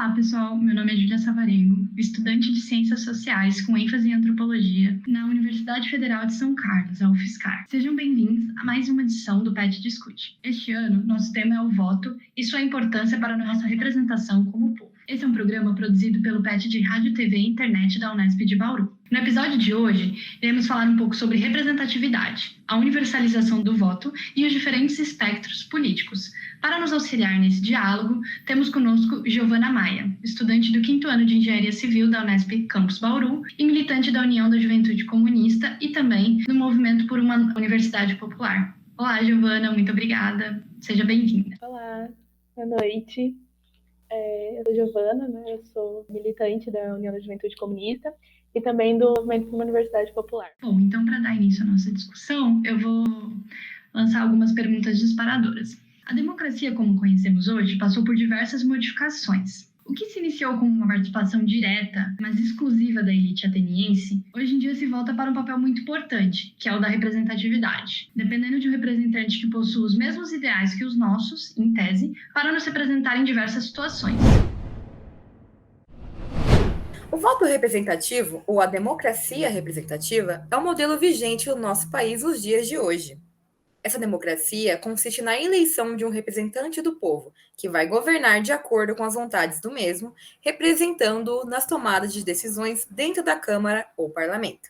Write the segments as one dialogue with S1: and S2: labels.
S1: Olá, pessoal. Meu nome é Júlia Savarego, estudante de Ciências Sociais com ênfase em Antropologia na Universidade Federal de São Carlos, a UFSCar. Sejam bem-vindos a mais uma edição do PET Discute. Este ano, nosso tema é o voto e sua importância para a nossa representação como povo. Esse é um programa produzido pelo PET de Rádio, TV e Internet da Unesp de Bauru. No episódio de hoje, iremos falar um pouco sobre representatividade, a universalização do voto e os diferentes espectros políticos. Para nos auxiliar nesse diálogo, temos conosco Giovana Maia, estudante do 5º ano de Engenharia Civil da Unesp Campus Bauru e militante da União da Juventude Comunista e também do Movimento por uma Universidade Popular. Olá, Giovana, muito obrigada. Seja bem-vinda.
S2: Olá, boa noite. Eu sou Giovana, né? Eu sou militante da União da Juventude Comunista e também do Movimento por uma Universidade Popular.
S1: Bom, então, para dar início à nossa discussão, eu vou lançar algumas perguntas disparadoras. A democracia, como conhecemos hoje, passou por diversas modificações. O que se iniciou como uma participação direta, mas exclusiva da elite ateniense, hoje em dia se volta para um papel muito importante, que é o da representatividade. Dependendo de um representante que possua os mesmos ideais que os nossos, em tese, para nos representar em diversas situações.
S3: O voto representativo, ou a democracia representativa, é um modelo vigente no nosso país nos dias de hoje. Essa democracia consiste na eleição de um representante do povo, que vai governar de acordo com as vontades do mesmo, representando-o nas tomadas de decisões dentro da Câmara ou Parlamento.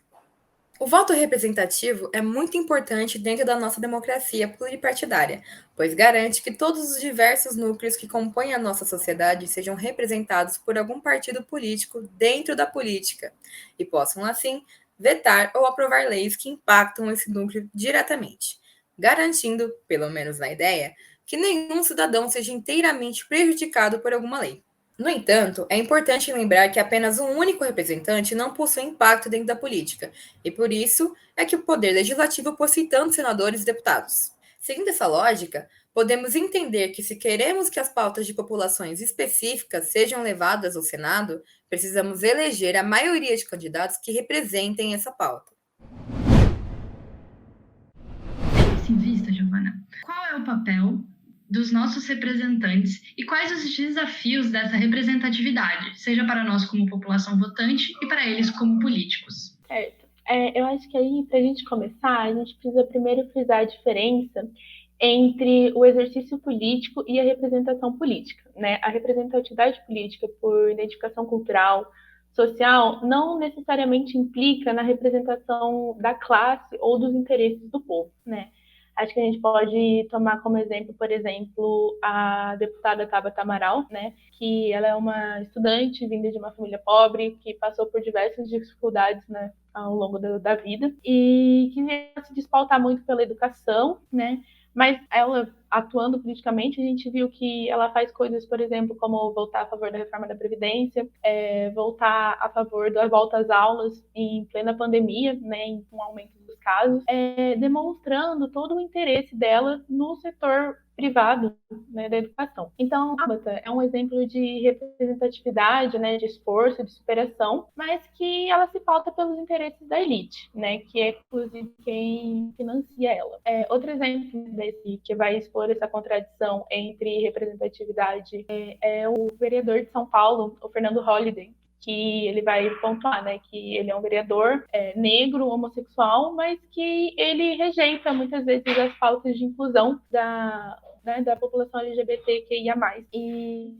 S3: O voto representativo é muito importante dentro da nossa democracia pluripartidária, pois garante que todos os diversos núcleos que compõem a nossa sociedade sejam representados por algum partido político dentro da política e possam, assim, vetar ou aprovar leis que impactam esse núcleo diretamente, garantindo, pelo menos na ideia, que nenhum cidadão seja inteiramente prejudicado por alguma lei. No entanto, é importante lembrar que apenas um único representante não possui impacto dentro da política, e por isso é que o poder legislativo possui tantos senadores e deputados. Seguindo essa lógica, podemos entender que se queremos que as pautas de populações específicas sejam levadas ao Senado, precisamos eleger a maioria de candidatos que representem essa pauta.
S1: Em vista, Giovana, qual é o papel dos nossos representantes e quais os desafios dessa representatividade, seja para nós como população votante e para eles como políticos?
S2: Certo. Eu acho que aí, para a gente começar, a gente precisa primeiro frisar a diferença entre o exercício político e a representação política, né? A representatividade política por identificação cultural, social, não necessariamente implica na representação da classe ou dos interesses do povo, né? Acho que a gente pode tomar como exemplo, por exemplo, a deputada Tabata Amaral, né, que ela é uma estudante vinda de uma família pobre, que passou por diversas dificuldades, né, ao longo da vida, e que se despautar muito pela educação, né, mas ela, atuando politicamente, a gente viu que ela faz coisas, por exemplo, como voltar a favor da reforma da Previdência, voltar a favor da volta às aulas em plena pandemia, né, com aumento dos casos, demonstrando todo o interesse dela no setor privado, né, da educação. Então, a Tabata é um exemplo de representatividade, né, de esforço, de superação, mas que ela se pauta pelos interesses da elite, né, que é, inclusive, quem financia ela. Outro exemplo desse que vai expor essa contradição entre representatividade é o vereador de São Paulo, o Fernando Holliday, que ele vai pontuar, né, que ele é um vereador negro, homossexual, mas que ele rejeita muitas vezes as pautas de inclusão da população LGBTQIA+. E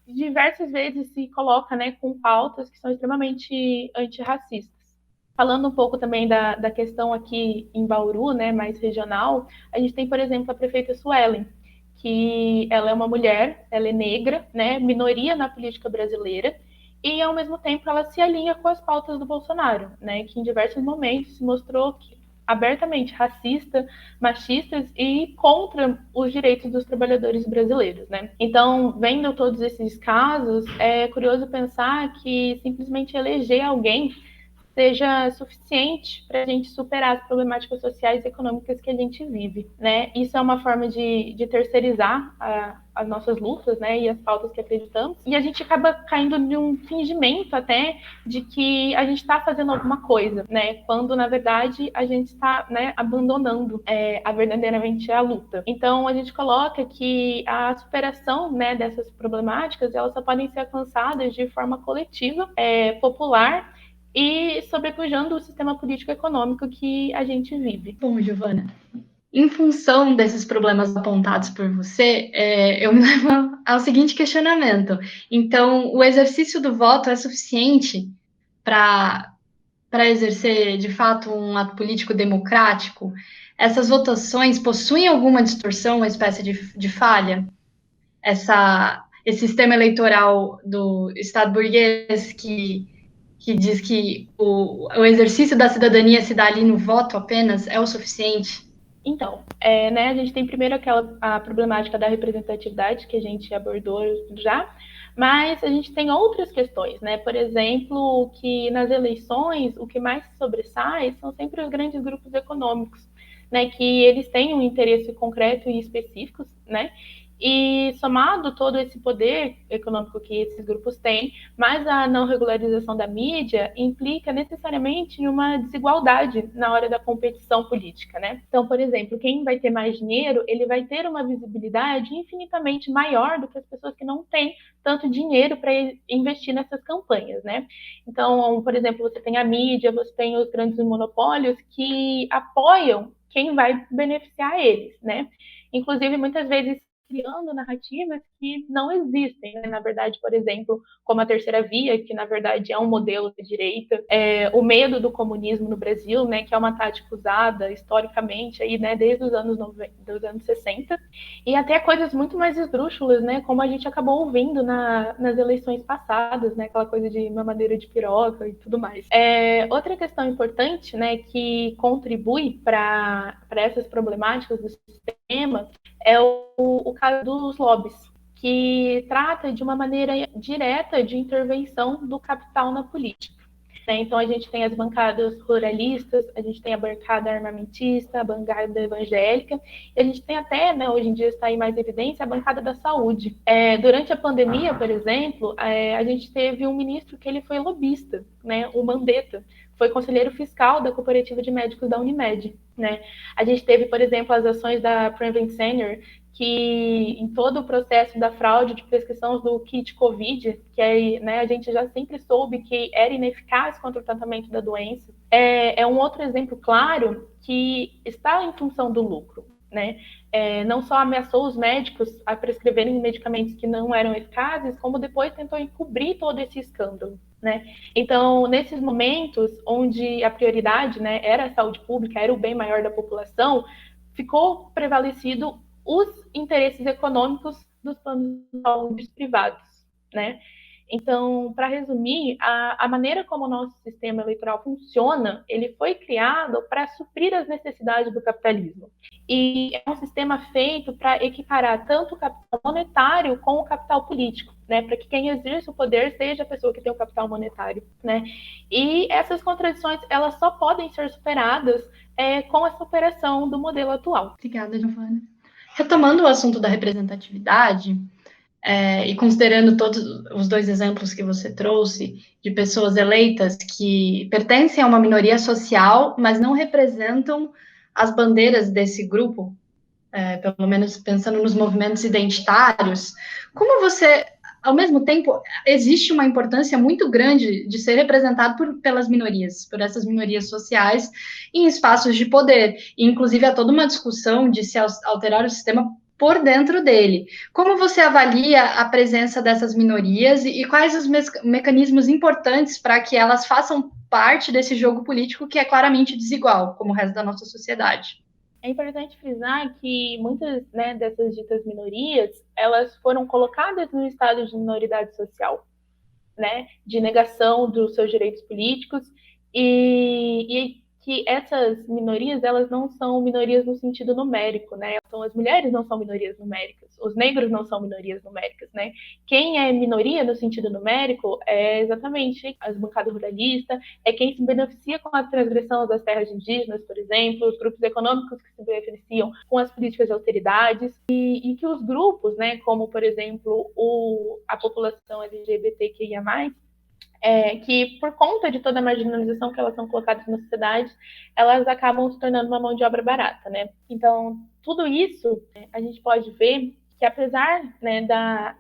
S2: diversas vezes se coloca, né, com pautas que são extremamente antirracistas. Falando um pouco também da questão aqui em Bauru, né, mais regional, a gente tem, por exemplo, a prefeita Suelen, que ela é uma mulher, ela é negra, né, minoria na política brasileira, e, ao mesmo tempo, ela se alinha com as pautas do Bolsonaro, né, que em diversos momentos se mostrou abertamente racista, machistas e contra os direitos dos trabalhadores brasileiros, né? Então, vendo todos esses casos, é curioso pensar que simplesmente eleger alguém seja suficiente para a gente superar as problemáticas sociais e econômicas que a gente vive, né? Isso é uma forma de terceirizar as nossas lutas, né, e as pautas que acreditamos, e a gente acaba caindo de um fingimento até de que a gente está fazendo alguma coisa, né, quando na verdade a gente está, né, abandonando verdadeiramente a luta. Então a gente coloca que a superação, né, dessas problemáticas, elas só podem ser alcançadas de forma coletiva, popular, e sobrepujando o sistema político-econômico que a gente vive.
S1: Bom, Giovana, em função desses problemas apontados por você, eu me levo ao seguinte questionamento. Então, o exercício do voto é suficiente para exercer, de fato, um ato político democrático? Essas votações possuem alguma distorção, uma espécie de falha? Esse sistema eleitoral do Estado burguês que diz que o exercício da cidadania se dá ali no voto apenas é o suficiente?
S2: Então, né, a gente tem primeiro a problemática da representatividade, que a gente abordou já, mas a gente tem outras questões, né? Por exemplo, que nas eleições o que mais sobressai são sempre os grandes grupos econômicos, né? Que eles têm um interesse concreto e específico, né? E somado todo esse poder econômico que esses grupos têm, mais a não regularização da mídia implica necessariamente em uma desigualdade na hora da competição política, né? Então, por exemplo, quem vai ter mais dinheiro, ele vai ter uma visibilidade infinitamente maior do que as pessoas que não têm tanto dinheiro para investir nessas campanhas, né? Então, por exemplo, você tem a mídia, você tem os grandes monopólios que apoiam quem vai beneficiar eles, né? Inclusive, muitas vezes criando narrativas que não existem, né? Na verdade, por exemplo, como a terceira via, que na verdade é um modelo de direita, o medo do comunismo no Brasil, né, que é uma tática usada historicamente aí, né, desde os anos 60, e até coisas muito mais esdrúxulas, né, como a gente acabou ouvindo nas eleições passadas, né, aquela coisa de mamadeira de piroca e tudo mais. Outra questão importante, né, que contribui para essas problemáticas do sistema é o caso dos lobbies, que trata de uma maneira direta de intervenção do capital na política. Então, a gente tem as bancadas ruralistas, a gente tem a bancada armamentista, a bancada evangélica, e a gente tem até, né, hoje em dia está aí mais em evidência, a bancada da saúde. Durante a pandemia, por exemplo, a gente teve um ministro que ele foi lobista, né, o Mandetta, foi conselheiro fiscal da Cooperativa de Médicos da Unimed, né? A gente teve, por exemplo, as ações da Prevent Senior, que em todo o processo da fraude de prescrição do kit COVID, que né, a gente já sempre soube que era ineficaz contra o tratamento da doença, é um outro exemplo claro que está em função do lucro, né? Não só ameaçou os médicos a prescreverem medicamentos que não eram eficazes, como depois tentou encobrir todo esse escândalo, né? Então, nesses momentos onde a prioridade, né, era a saúde pública, era o bem maior da população, ficou prevalecido os interesses econômicos dos planos de saúde privados, né? Então, para resumir, a maneira como o nosso sistema eleitoral funciona, ele foi criado para suprir as necessidades do capitalismo. E é um sistema feito para equiparar tanto o capital monetário com o capital político, né? Para que quem exerce o poder seja a pessoa que tem o capital monetário, né? E essas contradições, elas só podem ser superadas com essa operação do modelo atual.
S1: Obrigada, Giovana. Retomando o assunto da representatividade, e considerando todos os dois exemplos que você trouxe, de pessoas eleitas que pertencem a uma minoria social, mas não representam as bandeiras desse grupo, pelo menos pensando nos movimentos identitários, como você, ao mesmo tempo, existe uma importância muito grande de ser representado pelas minorias, por essas minorias sociais, em espaços de poder, e inclusive há toda uma discussão de se alterar o sistema por dentro dele. Como você avalia a presença dessas minorias e quais os mecanismos importantes para que elas façam parte desse jogo político que é claramente desigual, como o resto da nossa sociedade?
S2: É importante frisar que muitas, né, dessas ditas minorias, elas foram colocadas no estado de minoridade social, né, de negação dos seus direitos políticos, e que essas minorias, elas não são minorias no sentido numérico, né? Então, as mulheres não são minorias numéricas, os negros não são minorias numéricas, né? Quem é minoria no sentido numérico é exatamente as bancadas ruralistas, é quem se beneficia com a transgressão das terras indígenas, por exemplo, os grupos econômicos que se beneficiam com as políticas de austeridades, e que os grupos, né, como, por exemplo, a população LGBTQIA+, que por conta de toda a marginalização que elas são colocadas na sociedade, elas acabam se tornando uma mão de obra barata, né? Então, tudo isso a gente pode ver que apesar, né,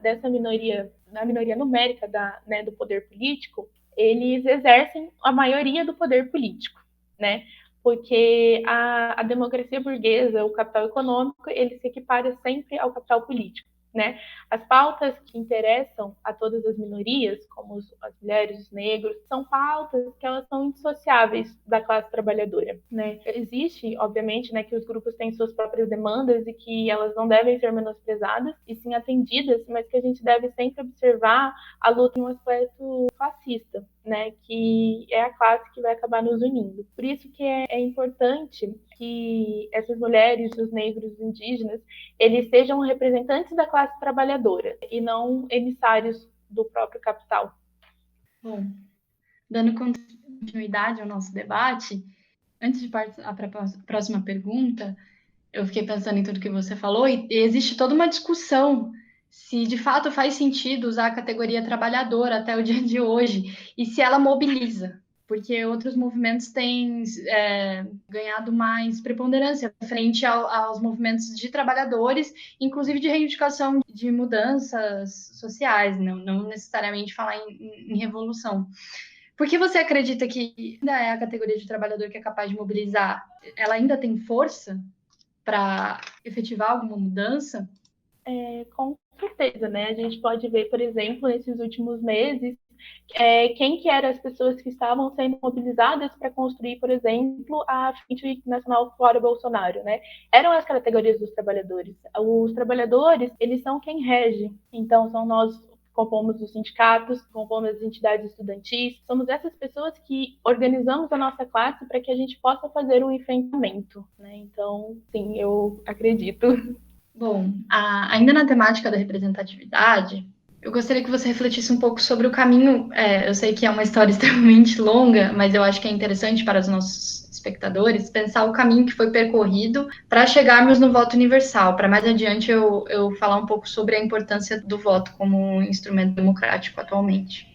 S2: dessa minoria, da minoria numérica né, do poder político, eles exercem a maioria do poder político, né? Porque a democracia burguesa, o capital econômico, ele se equipara sempre ao capital político, né? As pautas que interessam a todas as minorias, como as mulheres, os negros, são pautas que elas são indissociáveis da classe trabalhadora, né? Existe, obviamente, né, que os grupos têm suas próprias demandas e que elas não devem ser menosprezadas e sim atendidas, mas que a gente deve sempre observar a luta em um aspecto fascista, né, que é a classe que vai acabar nos unindo. Por isso que é importante que essas mulheres, os negros, os indígenas, eles sejam representantes da classe trabalhadora e não emissários do próprio capital.
S1: Bom, dando continuidade ao nosso debate, antes de partir para a próxima pergunta, eu fiquei pensando em tudo que você falou e existe toda uma discussão se de fato faz sentido usar a categoria trabalhadora até o dia de hoje e se ela mobiliza, porque outros movimentos têm ganhado mais preponderância frente aos movimentos de trabalhadores, inclusive de reivindicação de mudanças sociais, não necessariamente falar em revolução. Por que você acredita que ainda é a categoria de trabalhador que é capaz de mobilizar? Ela ainda tem força para efetivar alguma mudança?
S2: Com certeza, né? A gente pode ver, por exemplo, nesses últimos meses, quem que eram as pessoas que estavam sendo mobilizadas para construir, por exemplo, a Frente Nacional Fora Bolsonaro, né? Eram as categorias dos trabalhadores. Os trabalhadores, eles são quem rege. Então, são nós compomos os sindicatos, compomos as entidades estudantis, somos essas pessoas que organizamos a nossa classe para que a gente possa fazer um enfrentamento, né? Então, sim, eu acredito.
S1: Bom, ainda na temática da representatividade, eu gostaria que você refletisse um pouco sobre o caminho. Eu sei que é uma história extremamente longa, mas eu acho que é interessante para os nossos espectadores pensar o caminho que foi percorrido para chegarmos no voto universal. Para mais adiante eu falar um pouco sobre a importância do voto como um instrumento democrático atualmente.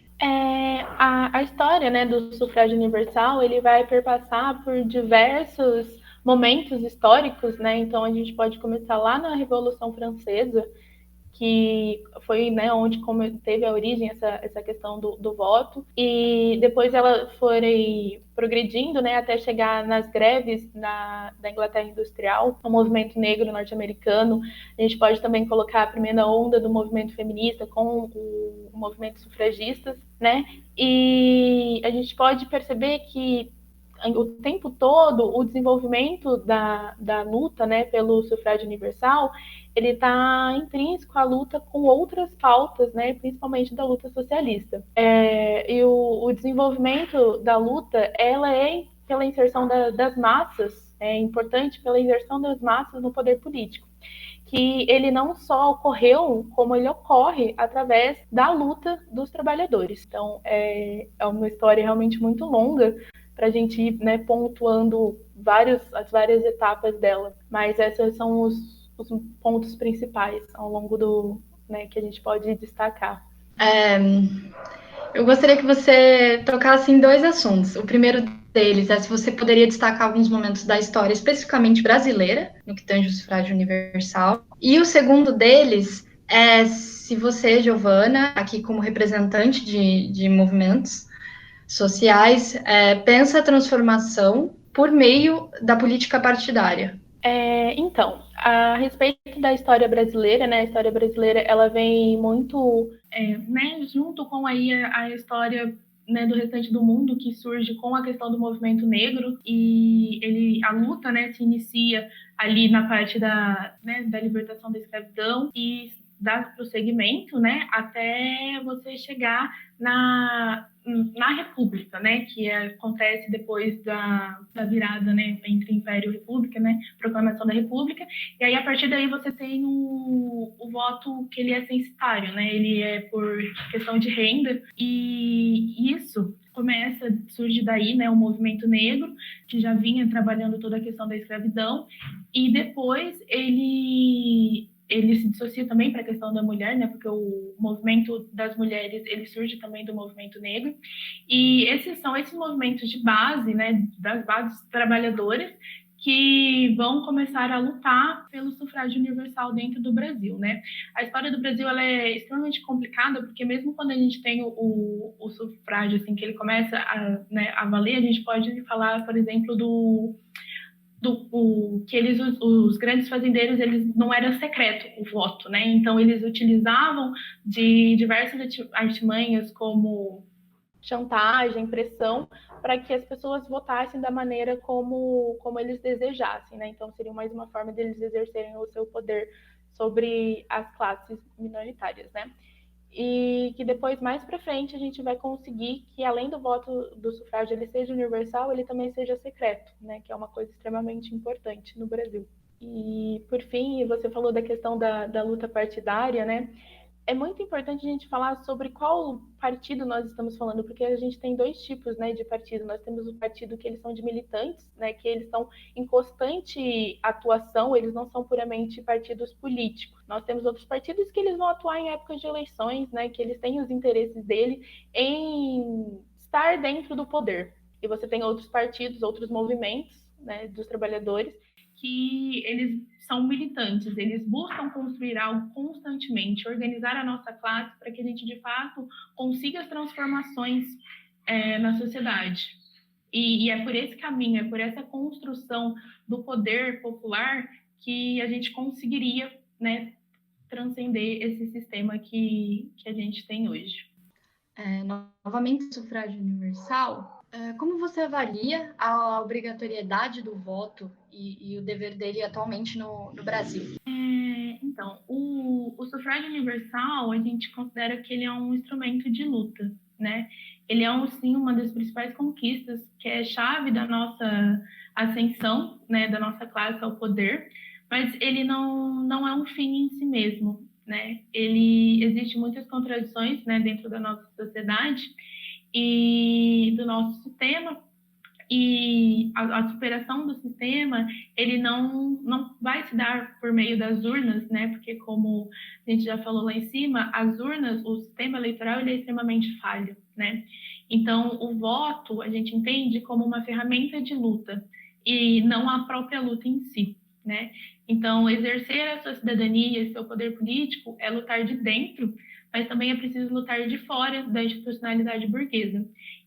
S2: A história, né, do sufrágio universal, ele vai perpassar por diversos momentos históricos, né? Então a gente pode começar lá na Revolução Francesa, que foi, né, onde teve a origem essa questão do voto, e depois ela foi progredindo, né, até chegar nas greves da Inglaterra Industrial, o movimento negro norte-americano. A gente pode também colocar a primeira onda do movimento feminista com o movimento sufragista, né, e a gente pode perceber que o tempo todo o desenvolvimento da luta, né, pelo sufrágio universal, ele está intrínseco à luta com outras pautas, né, principalmente da luta socialista. E o desenvolvimento da luta, ela é pela inserção das massas, é importante pela inserção das massas no poder político, que ele não só ocorreu, como ele ocorre através da luta dos trabalhadores. Então, é uma história realmente muito longa para a gente ir, né, pontuando as várias etapas dela. Mas esses são os pontos principais ao longo né, que a gente pode destacar.
S1: Eu gostaria que você tocasse em dois assuntos. O primeiro deles é se você poderia destacar alguns momentos da história especificamente brasileira, no que tange o sufrágio universal. E o segundo deles é se você, Giovana, aqui como representante de movimentos sociais, pensa a transformação por meio da política partidária.
S2: Então, a respeito da história brasileira, né? A história brasileira, ela vem muito, né, junto com aí a história, né, do restante do mundo, que surge com a questão do movimento negro, e a luta, né, se inicia ali na parte da libertação da escravidão, e dá prosseguimento, né, até você chegar na República, né, que acontece depois da virada, né, entre Império e República, né, proclamação da República, e aí a partir daí você tem o voto que ele é censitário, né, ele é por questão de renda, e isso surge daí, né, o movimento negro, que já vinha trabalhando toda a questão da escravidão, e depois ele se dissocia também para a questão da mulher, né, porque o movimento das mulheres, ele surge também do movimento negro, e esses são esses movimentos de base, né, das bases trabalhadoras, que vão começar a lutar pelo sufrágio universal dentro do Brasil, né? A história do Brasil ela é extremamente complicada, porque mesmo quando a gente tem o sufrágio, assim, que ele começa a valer, a gente pode falar, por exemplo, que os grandes fazendeiros, eles não era secreto o voto, né? Então eles utilizavam de diversas artimanhas como chantagem, pressão, para que as pessoas votassem da maneira como eles desejassem, né? Então seria mais uma forma deles exercerem o seu poder sobre as classes minoritárias, né? E que depois, mais para frente, a gente vai conseguir que, além do voto do sufrágio ele seja universal, ele também seja secreto, né? Que é uma coisa extremamente importante no Brasil. E, por fim, você falou da questão da luta partidária, né? É muito importante a gente falar sobre qual partido nós estamos falando, porque a gente tem dois tipos, né, de partido. Nós temos o partido que eles são de militantes, né, que eles estão em constante atuação, eles não são puramente partidos políticos. Nós temos outros partidos que eles vão atuar em épocas de eleições, né, que eles têm os interesses dele em estar dentro do poder. E você tem outros partidos, outros movimentos, né, dos trabalhadores, que eles são militantes, eles buscam construir algo constantemente, organizar a nossa classe para que a gente, de fato, consiga as transformações na sociedade. E é por esse caminho, é por essa construção do poder popular que a gente conseguiria, né, transcender esse sistema que a gente tem hoje.
S1: Novamente, o sufrágio universal. Como você avalia a obrigatoriedade do voto e o dever dele atualmente no Brasil?
S2: Então, o sufrágio universal, a gente considera que ele é um instrumento de luta, né? Ele é, sim, uma das principais conquistas, que é chave da nossa ascensão, né, da nossa classe ao poder, mas ele não é um fim em si mesmo, né? Existe muitas contradições, né, dentro da nossa sociedade e do nosso sistema, e a superação do sistema, ele não vai se dar por meio das urnas, né? Porque, como a gente já falou lá em cima, as urnas, o sistema eleitoral, ele é extremamente falho, né? Então, o voto, a gente entende como uma ferramenta de luta e não a própria luta em si, né? Então, exercer a sua cidadania e seu poder político é lutar de dentro, mas também é preciso lutar de fora da institucionalidade burguesa.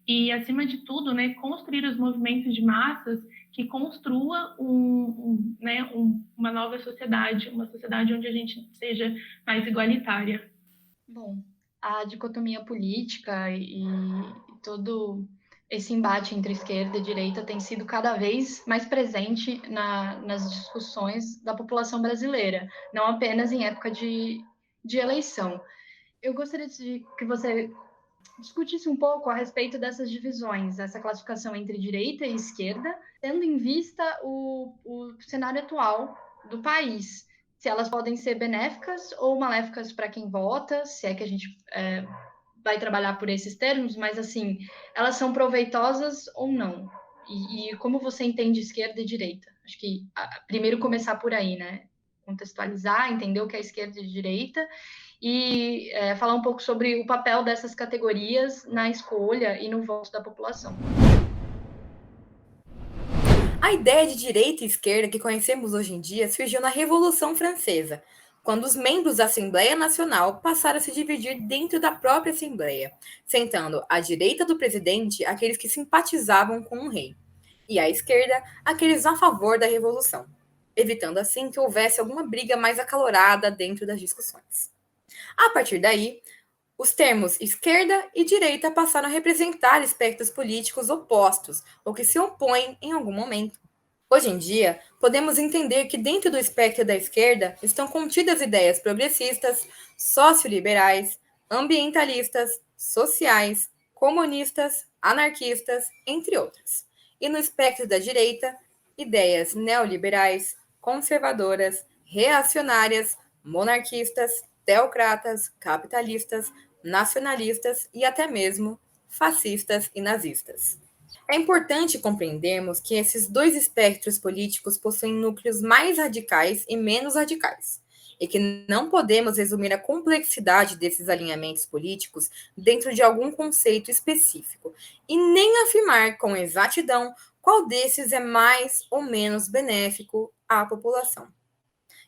S2: E, acima de tudo, né, construir os movimentos de massas que construa uma nova sociedade, uma sociedade onde a gente seja mais igualitária.
S1: Bom, a dicotomia política e todo esse embate entre esquerda e direita tem sido cada vez mais presente nas discussões da população brasileira, não apenas em época de eleição. Eu gostaria que você discutisse um pouco a respeito dessas divisões, essa classificação entre direita e esquerda, tendo em vista o cenário atual do país. Se elas podem ser benéficas ou maléficas para quem vota, se é que a gente vai trabalhar por esses termos, mas, assim, elas são proveitosas ou não? E como você entende esquerda e direita? Acho que primeiro começar por aí, né? Contextualizar, entender o que é esquerda e direita, e falar um pouco sobre o papel dessas categorias na escolha e no voto da população.
S3: A ideia de direita e esquerda que conhecemos hoje em dia surgiu na Revolução Francesa, quando os membros da Assembleia Nacional passaram a se dividir dentro da própria Assembleia, sentando à direita do presidente aqueles que simpatizavam com o rei, e à esquerda aqueles a favor da Revolução, evitando assim que houvesse alguma briga mais acalorada dentro das discussões. A partir daí, os termos esquerda e direita passaram a representar espectros políticos opostos ou que se opõem em algum momento. Hoje em dia, podemos entender que dentro do espectro da esquerda estão contidas ideias progressistas, socioliberais, ambientalistas, sociais, comunistas, anarquistas, entre outras. E no espectro da direita, ideias neoliberais, conservadoras, reacionárias, monarquistas, teocratas, capitalistas, nacionalistas e até mesmo fascistas e nazistas. É importante compreendermos que esses dois espectros políticos possuem núcleos mais radicais e menos radicais, e que não podemos resumir a complexidade desses alinhamentos políticos dentro de algum conceito específico, e nem afirmar com exatidão qual desses é mais ou menos benéfico à população,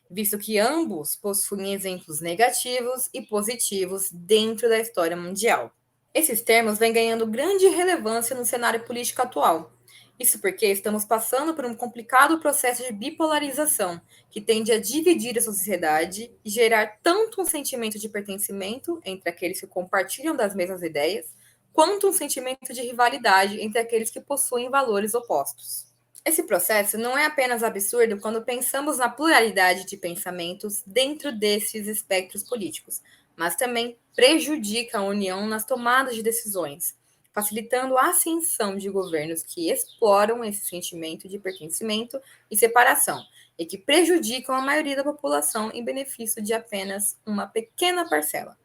S3: visto que ambos possuem exemplos negativos e positivos dentro da história mundial. Esses termos vêm ganhando grande relevância no cenário político atual. Isso porque estamos passando por um complicado processo de bipolarização, que tende a dividir a sociedade e gerar tanto um sentimento de pertencimento entre aqueles que compartilham das mesmas ideias, quanto um sentimento de rivalidade entre aqueles que possuem valores opostos. Esse processo não é apenas absurdo quando pensamos na pluralidade de pensamentos dentro desses espectros políticos, mas também prejudica a união nas tomadas de decisões, facilitando a ascensão de governos que exploram esse sentimento de pertencimento e separação e que prejudicam a maioria da população em benefício de apenas uma pequena parcela,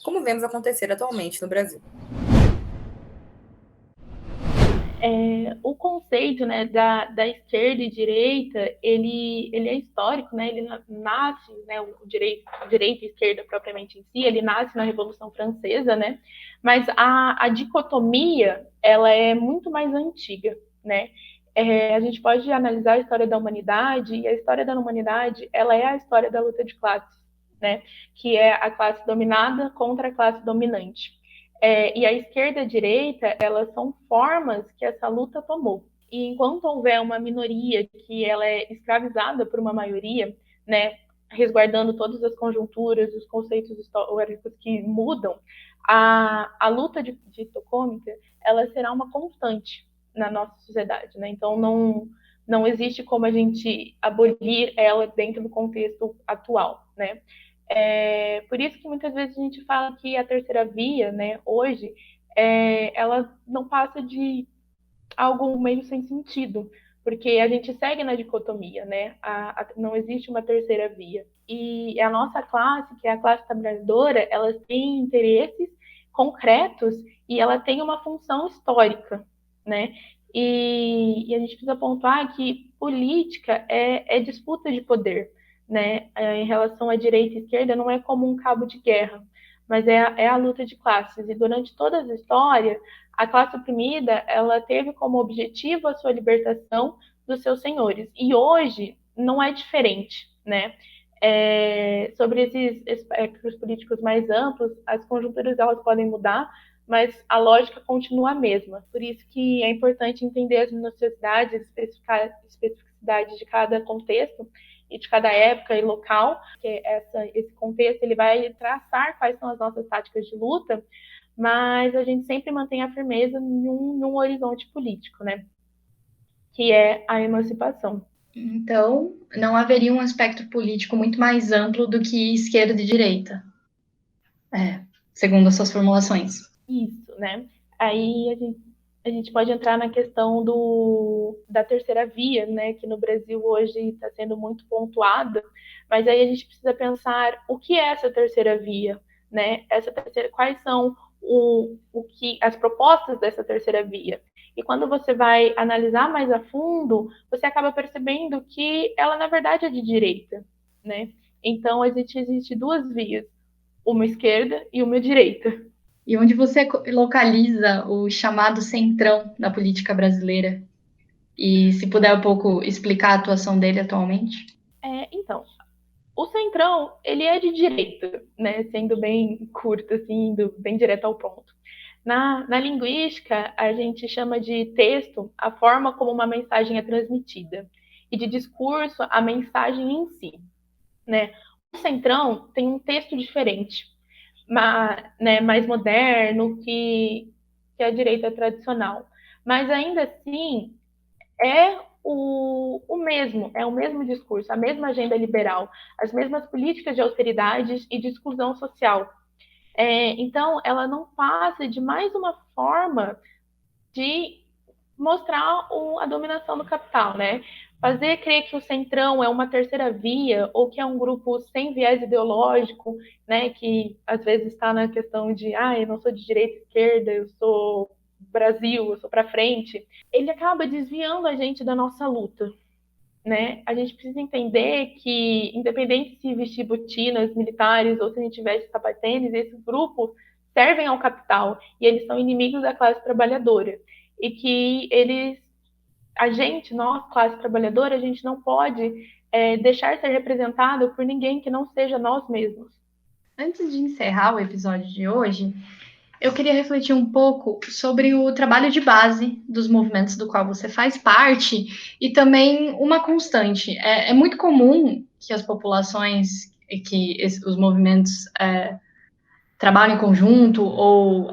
S3: como vemos acontecer atualmente no Brasil.
S2: O conceito, né, da esquerda e direita, ele é histórico, né, ele nasce, né, direita e esquerda propriamente em si, ele nasce na Revolução Francesa, né, mas a dicotomia, ela é muito mais antiga, né. A gente pode analisar a história da humanidade, e a história da humanidade, ela é a história da luta de classes, né, que é a classe dominada contra a classe dominante. E a esquerda e a direita, elas são formas que essa luta tomou. E enquanto houver uma minoria que ela é escravizada por uma maioria, né, resguardando todas as conjunturas, os conceitos históricos que mudam, a luta dicotômica, ela será uma constante na nossa sociedade, né? Então não existe como a gente abolir ela dentro do contexto atual, né? Por isso que muitas vezes a gente fala que a terceira via, né, hoje, ela não passa de algo meio sem sentido, porque a gente segue na dicotomia, né? Não existe uma terceira via. E a nossa classe, que é a classe trabalhadora, ela tem interesses concretos e ela tem uma função histórica, né? E a gente precisa pontuar que política é disputa de poder, né? Em relação à direita e esquerda, não é como um cabo de guerra, mas é a luta de classes. E durante toda a história, a classe oprimida, ela teve como objetivo a sua libertação dos seus senhores. E hoje não é diferente, né? Sobre esses espectros políticos mais amplos, as conjunturas elas podem mudar, mas a lógica continua a mesma. Por isso que é importante entender as necessidades, especificidades de cada contexto e de cada época e local, que esse contexto ele vai traçar quais são as nossas táticas de luta, mas a gente sempre mantém a firmeza num horizonte político, né? Que é a emancipação.
S1: Então, não haveria um aspecto político muito mais amplo do que esquerda e direita, segundo as suas formulações.
S2: Isso, né? Aí a gente pode entrar na questão da terceira via, né? Que no Brasil hoje está sendo muito pontuada, mas aí a gente precisa pensar o que é essa terceira via, né? Quais são as propostas dessa terceira via? E quando você vai analisar mais a fundo, você acaba percebendo que ela, na verdade, é de direita, né? Então, existe duas vias, uma esquerda e uma direita.
S1: E onde você localiza o chamado centrão da política brasileira? E se puder um pouco explicar a atuação dele atualmente?
S2: Então, o centrão, ele é de direita, né? Sendo bem curto, assim, indo bem direto ao ponto. Na linguística, a gente chama de texto a forma como uma mensagem é transmitida, e de discurso a mensagem em si, né? O centrão tem um texto diferente, mais moderno que a direita tradicional, mas ainda assim é o mesmo, é o mesmo discurso, a mesma agenda liberal, as mesmas políticas de austeridade e de exclusão social. Então, ela não passa de mais uma forma de mostrar a dominação do capital, né? Fazer crer que o centrão é uma terceira via ou que é um grupo sem viés ideológico, né? Que às vezes está na questão de, eu não sou de direita, esquerda, eu sou Brasil, eu sou para frente. Ele acaba desviando a gente da nossa luta, né? A gente precisa entender que, independente se vestir botinas militares ou se a gente veste sapatênis, esses grupos servem ao capital e eles são inimigos da classe trabalhadora. E que nós, classe trabalhadora, a gente não pode deixar ser representado por ninguém que não seja nós mesmos.
S1: Antes de encerrar o episódio de hoje, eu queria refletir um pouco sobre o trabalho de base dos movimentos do qual você faz parte e também uma constante. É muito comum que as populações, que os movimentos trabalhem em conjunto ou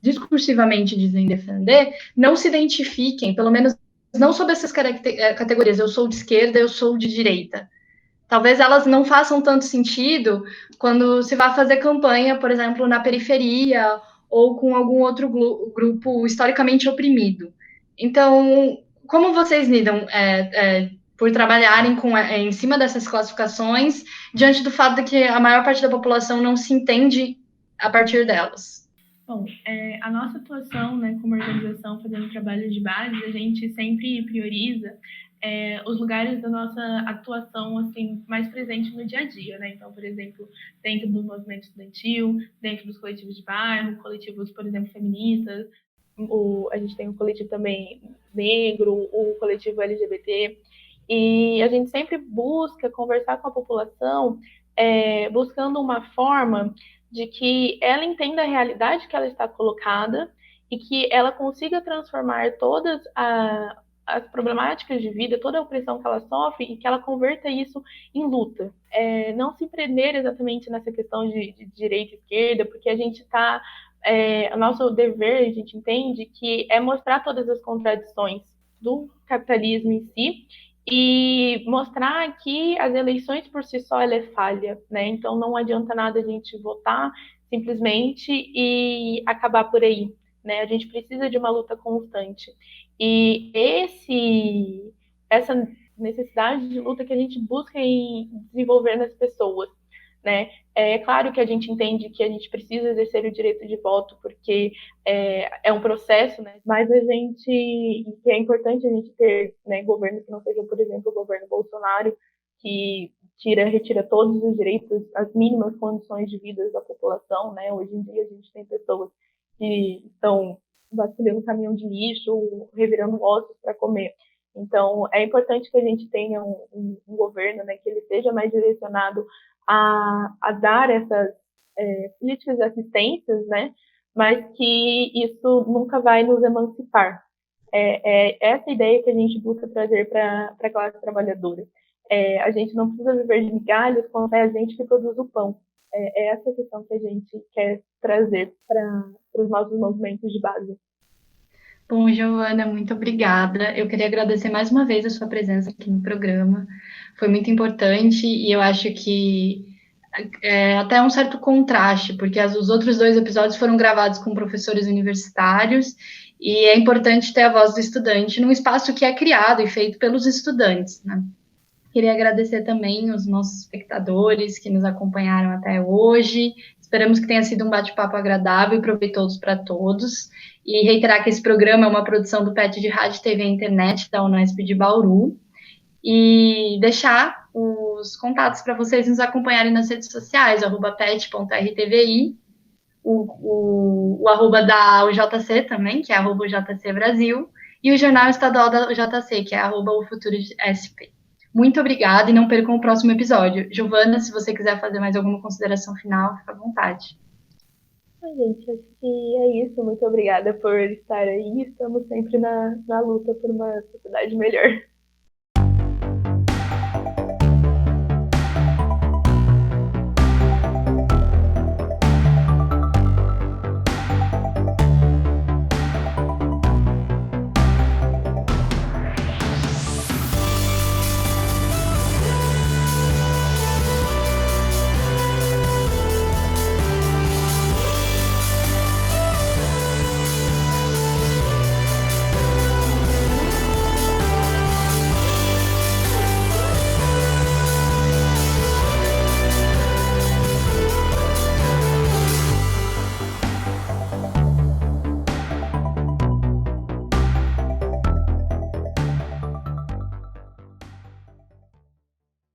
S1: discursivamente dizem defender, não se identifiquem, pelo menos não sob essas categorias, eu sou de esquerda, eu sou de direita. Talvez elas não façam tanto sentido quando se vai fazer campanha, por exemplo, na periferia ou com algum outro grupo historicamente oprimido. Então, como vocês lidam por trabalharem em cima dessas classificações, diante do fato de que a maior parte da população não se entende a partir delas?
S2: Bom, a nossa atuação, né, como organização fazendo trabalho de base, a gente sempre prioriza os lugares da nossa atuação assim mais presente no dia a dia, né? Então, por exemplo, dentro do movimento estudantil, dentro dos coletivos de bairro, coletivos, por exemplo, feministas, a gente tem um coletivo também negro, o coletivo LGBT, e a gente sempre busca conversar com a população, buscando uma forma de que ela entenda a realidade que ela está colocada e que ela consiga transformar todas as problemáticas de vida, toda a opressão que ela sofre e que ela converta isso em luta. Não se prender exatamente nessa questão de direita e esquerda, porque a gente está... o nosso dever, a gente entende que é mostrar todas as contradições do capitalismo em si e mostrar que as eleições por si só ela é falha, né? Então não adianta nada a gente votar simplesmente e acabar por aí, né? A gente precisa de uma luta constante. E essa necessidade de luta que a gente busca em desenvolver nas pessoas, né? É claro que a gente entende que a gente precisa exercer o direito de voto, porque é um processo, né? Mas que é importante a gente ter, né, governo que não seja, por exemplo, o governo Bolsonaro, que retira todos os direitos, as mínimas condições de vida da população, né? Hoje em dia a gente tem pessoas que estão vasculhando caminhão de lixo, revirando ossos para comer. Então, é importante que a gente tenha um governo, né, que ele seja mais direcionado a dar essas políticas de assistências, né, mas que isso nunca vai nos emancipar. Essa ideia que a gente busca trazer para a classe trabalhadora. A gente não precisa viver de migalhas quando é a gente que produz o pão. É essa questão que a gente quer trazer para os nossos movimentos de base.
S1: Bom, Giovana, muito obrigada. Eu queria agradecer mais uma vez a sua presença aqui no programa. Foi muito importante e eu acho que até um certo contraste, porque os outros 2 episódios foram gravados com professores universitários e é importante ter a voz do estudante num espaço que é criado e feito pelos estudantes, né? Queria agradecer também os nossos espectadores que nos acompanharam até hoje. Esperamos que tenha sido um bate-papo agradável e proveitoso para todos. E reiterar que esse programa é uma produção do PET de Rádio, TV e Internet da Unesp de Bauru. E deixar os contatos para vocês nos acompanharem nas redes sociais, @pet.rtvi, o arroba da UJC também, que é @UJC Brasil, e o jornal estadual da UJC, que é @UFuturoSP. Muito obrigada e não percam o próximo episódio. Giovana, se você quiser fazer mais alguma consideração final, fica à vontade.
S2: Gente, acho que é isso. Muito obrigada por estar aí. Estamos sempre na luta por uma sociedade melhor.